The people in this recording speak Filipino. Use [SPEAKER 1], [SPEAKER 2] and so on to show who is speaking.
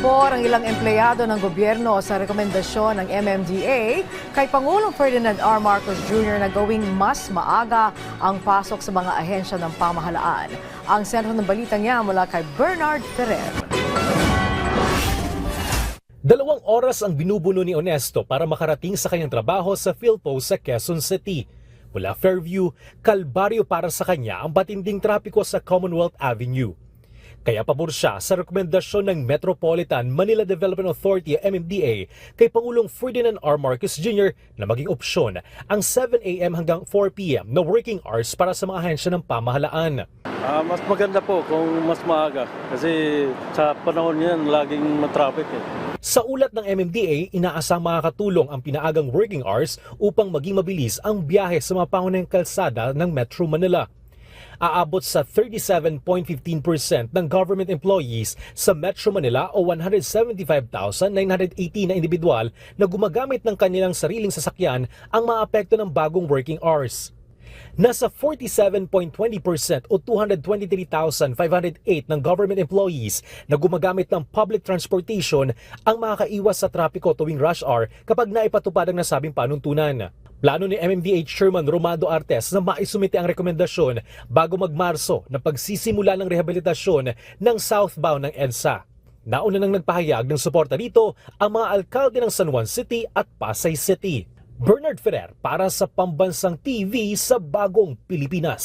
[SPEAKER 1] Sumipor ang ilang empleyado ng gobyerno sa rekomendasyon ng MMDA kay Pangulong Ferdinand R. Marcos Jr. na gawing mas maaga ang pasok sa mga ahensya ng pamahalaan. Ang sentro ng balita niya mula kay Bernard Ferrer.
[SPEAKER 2] 2 oras ang binubuno ni Onesto para makarating sa kanyang trabaho sa PhilPo sa Quezon City. Mula Fairview, kalbaryo para sa kanya ang batinding trapiko sa Commonwealth Avenue. Kaya pabor siya sa rekomendasyon ng Metropolitan Manila Development Authority MMDA kay Pangulong Ferdinand R. Marcos Jr. na maging opsyon ang 7 a.m. hanggang 4 p.m. na working hours para sa mga ahensya ng pamahalaan.
[SPEAKER 3] Mas maganda po kung mas maaga kasi sa panahon niyan laging matraffic eh.
[SPEAKER 2] Sa ulat ng MMDA, inaasang makakatulong ang pinaagang working hours upang maging mabilis ang biyahe sa mga pangunahing kalsada ng Metro Manila. Aabot sa 37.15% ng government employees sa Metro Manila o 175,980 na individual na gumagamit ng kanilang sariling sasakyan ang maapekto ng bagong working hours. Nasa 47.20% o 223,508 ng government employees na gumagamit ng public transportation ang makakaiwas sa trapiko tuwing rush hour kapag naipatupad ang nasabing panuntunan. Plano ni MMDA Chairman Romando Artes na maisumite ang rekomendasyon bago magmarso na pagsisimula ng rehabilitasyon ng southbound ng EDSA. Nauna nang nagpahayag ng suporta dito ang mga alkalde ng San Juan City at Pasay City. Bernard Ferrer para sa Pambansang TV sa Bagong Pilipinas.